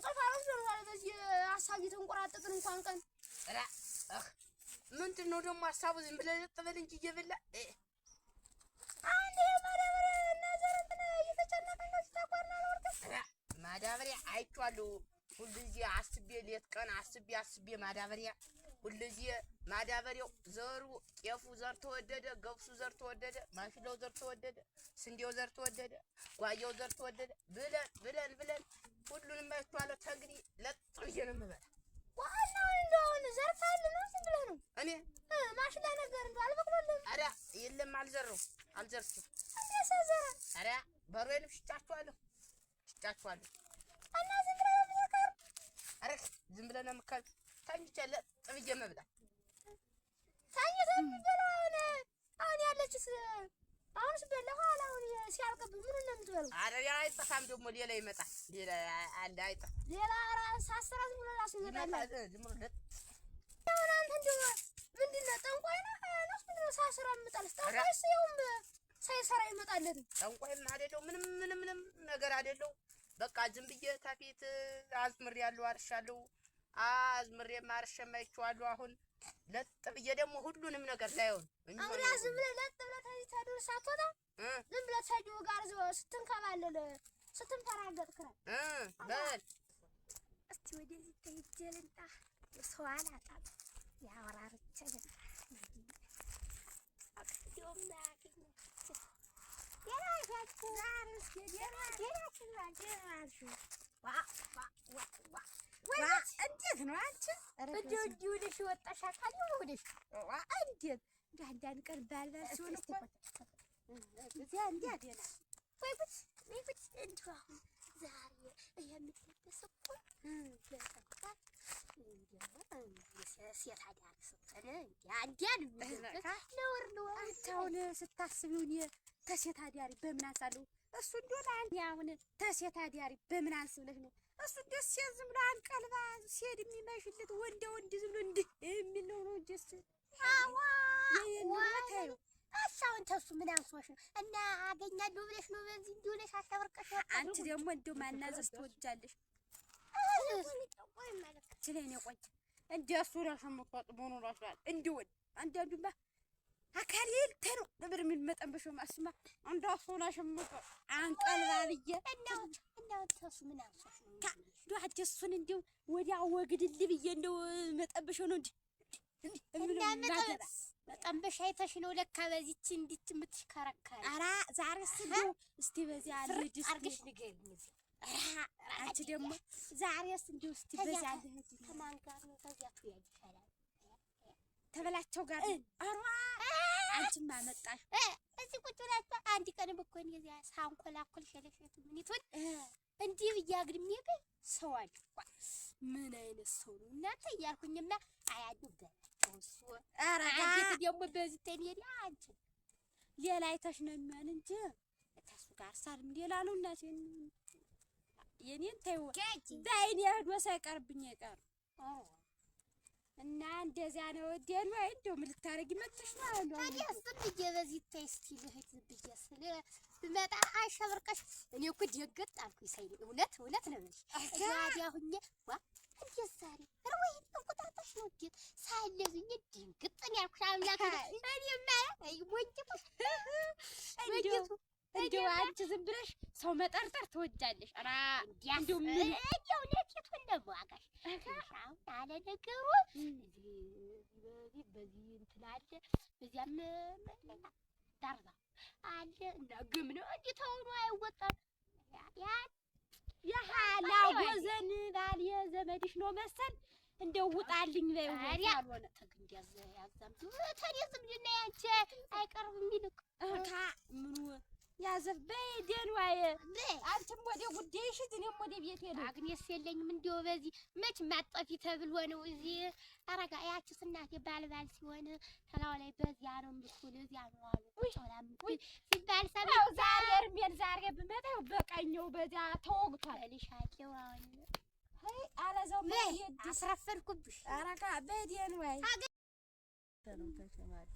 እንቅልፍ አልወሰደኝ በዚህ ሀሳብ እየተንቆራጠጥን እንኳን ቀን ምንድን ነው ደግሞ ሀሳቡ? ዝም ብለህ ልጥበል እንጂ እየበላ አንዴ ማዳበሪያ እና ዘር እንትን እየተጨነቀኝ ነው ሲታቋርና አልወርቅም። ማዳበሪያ አይቼዋለሁ ሁልጊዜ አስቤ ሌት ቀን አስቤ ማዳበሪያ ሁልጊዜ ማዳበሪያው ዘሩ ጤፉ ዘር ተወደደ፣ ገብሱ ዘር ተወደደ፣ ማሽላው ዘር ተወደደ፣ ስንዴው ዘር ተወደደ፣ ጓያው ዘር ተወደደ ብለን ሁሉንም አይቼዋለሁ። ተንግዲህ ለጥ ብዬ ነው የምበላ። ዋናው እንደውን ዘርፋል ነው ዝም ብለህ ነው? እኔ ማሽላ ነገር እንደው አልበቅሎልህም? ኧረ የለም አልዘርኩም። እንዴት ሳዘራ? ኧረ በሮዬን ሽጫችኋለሁ እና ዝም ብለህ ነው የምትዘከር? ኧረ ዝም ብለህ ነው የምትከር። ተኝቼ ለጥ ብዬ መብላት ተኝተህ የምትበላው አሁን ያለችስ አሁንስ በላሁ ኋላ አሁን ሲያልቅብህ ምኑን ነው የምትበላው? ኧረ ሌላ አይጠፋም ደግሞ ሌላ ይመጣል። ሌላ አለ አይጠፋም። ሌላ ሳስራት ብሎ እራሱ ይመጣል። ዝም ብሎ ለጥ አሁን አንተ እንደው ምንድን ነው ጠንቋይ ነህ? ምንድን ነው ሳስራ የምጠልስ? ጠንቋይስ ይኸውም ሳይሰራ ይመጣለትም። ጠንቋይም አይደለሁ ምንም ነገር አይደለሁ። በቃ ዝም ብዬ ተፊት አዝምሬያለሁ፣ አርሻለሁ። አዝምሬም አርሼም አይቼዋለሁ። አሁን ለጥ ብዬ ደግሞ ሁሉንም ነገር ላይሆን አሁን ዝም ብለህ ለጥ ብለህ ተዚህ ተዱር ሳትወጣ ዝም ብለህ ተጂው ጋር ስትንከባለል ስትንፈራገጥ ክረም በል እስቲ ወደዚህ ተሄጄ ልምጣ። ሰው አላጣም ያወራርቼ እንዴት ነው አንቺ? እንዲሁ ልሽ ወጣሽ አካል ነው ወደሽ እንዴት እንደ አንዳንድ ቀን ባልባል ሲሆን እኮ እዚያ እንዲያ ደህና ወይ ጉድ እንዲሁ አሁን ዛሬ የምትለበስ እኮ ለጠቅጣት ሴት አዳሪ ስትል አንዲያን ነውር ነው። አሁን ስታስቢው እኔ ተሴት አዳሪ በምን አንሳለሁ? እሱ እንደሆነ አንዴ አሁን ተሴት አዳሪ በምን አንስ ብለሽ ነው? እሱ ደስ ዝም ብሎ አንቀልባ ሲሄድ የሚመሽልት ወንድ ዝም ብሎ እንዲህ የሚል ነው እንጂ እሱ አሻውን ተሱ ምን አንሶሽ ነው? እና አገኛለሁ ብለሽ ነው በዚህ እንዲሁ ነሽ አሻወርቀሽ። አንቺ ደግሞ እንደው ማናዘዝ ትወጃለሽ? ስለኔ ቆይ እንደሱ ራስመጣጥ ሆኖ ራስላል እንዲወድ አንዳንዱማ አካል ይልተሩ ነበር የሚመጣበሽው ማስማ አንዳሱ ራስመጣ አንቀልባ ብዬ እና ተሱ ምን አንሶሽ ነው? ዱአጀሱን እንደው ወዲያ ወግድል ብዬ እንደው መጣበሽው ነው እንዴ ጠንበሽ አይተሽ ነው ለካ በዚህች እንዲት የምትሽከረከሪ። ኧረ ዛሬስ እንደው እስቲ በዚያ ልጅ አርግሽ ንገሪኝ። አንቺ ደግሞ ዛሬስ እንደው እስቲ በዚያ ልጅ ከማን ጋር ነው? ከዚያ ትያጅ ይሻላል ተበላቸው ጋር አሯ አንቺማ መጣሽ እዚህ ቁጭ ብላችሁ አንድ ቀን በኮን የዚያ ሳንኮላኮል ሸለሸቱ ምን ይቱን እንዲህ ብያግድም ይበል ሰው አለ ምን አይነት ሰው ነው እናንተ እያልኩኝማ አያዱበ እሱ ኧረ አንቺ ደግሞ በዚህ ተኔዲ አንቺ ሌላ አይተሽ ነው የሚሆን እንጂ እታሱ ጋር ሳልም ሌላ ነው እናቴ የኔን ተይው በአይኔ ሄዶ ሳይቀርብኝ አይቀር እና እንደዚያ ነው ደን ወይ እንደው ምን ልታረጊ መጥተሽ ነው አሉ ታዲያ እስቲ በዚህ ተስቲ ልህት ብዬ ስለ ብመጣ አሸብርቀሽ እኔ እኮ ደገጥ አልኩኝ ሳይል እውነት ነው ታዲያ ሁኜ ዋ እንዴት ዛሬ ወይ እንቁጣጣሽ ነው እንዴት ሳይለዝኝ ድንግጥን ያልኩሽ አምላክ እኔማ ወንጀቱ እንደው አንቺ ዝም ብለሽ ሰው መጠርጠር ትወጃለሽ። ኧረ እንደው ምን እንደው ለፊቱ እንደማዋጋሽ አሁን አለ ነገሩ በዚህ እንትን አለ በዚያም ዳርዛ አለ እና ግም ነው እንዴ ተውኑ አይወጣም። ያሃላ ወዘን ባል የዘመድሽ ነው መሰል እንደው ውጣልኝ በይው አልሆነ ተግንዲያዝ ያዛም ተሪዝም ልና ያንቺ አይቀርም ይልቅ ምኑ ያዘፍ በደን ዋይ አንተም ወደ ጉዳይሽ እኔም ወደ ቤት ሄደ አግኔስ የለኝም እንደው በዚህ መች ማጠፊ ተብሎ ነው እዚህ አረጋ ያቺስ እናቴ ባልባል ሲሆን ተላው ላይ በዚያ ነው ምትኩል እዚያ ነው አሉ ጮላም ሲባል ሰማው ዛሬ እርሜን ዛሬ ብመጣው በቀኘው በዚያ ተወግቷል ልሻቸው አሁን አይ አላዛው በየድ አስረፈርኩብሽ አረጋ በደን ዋይ ተነው ተሰማል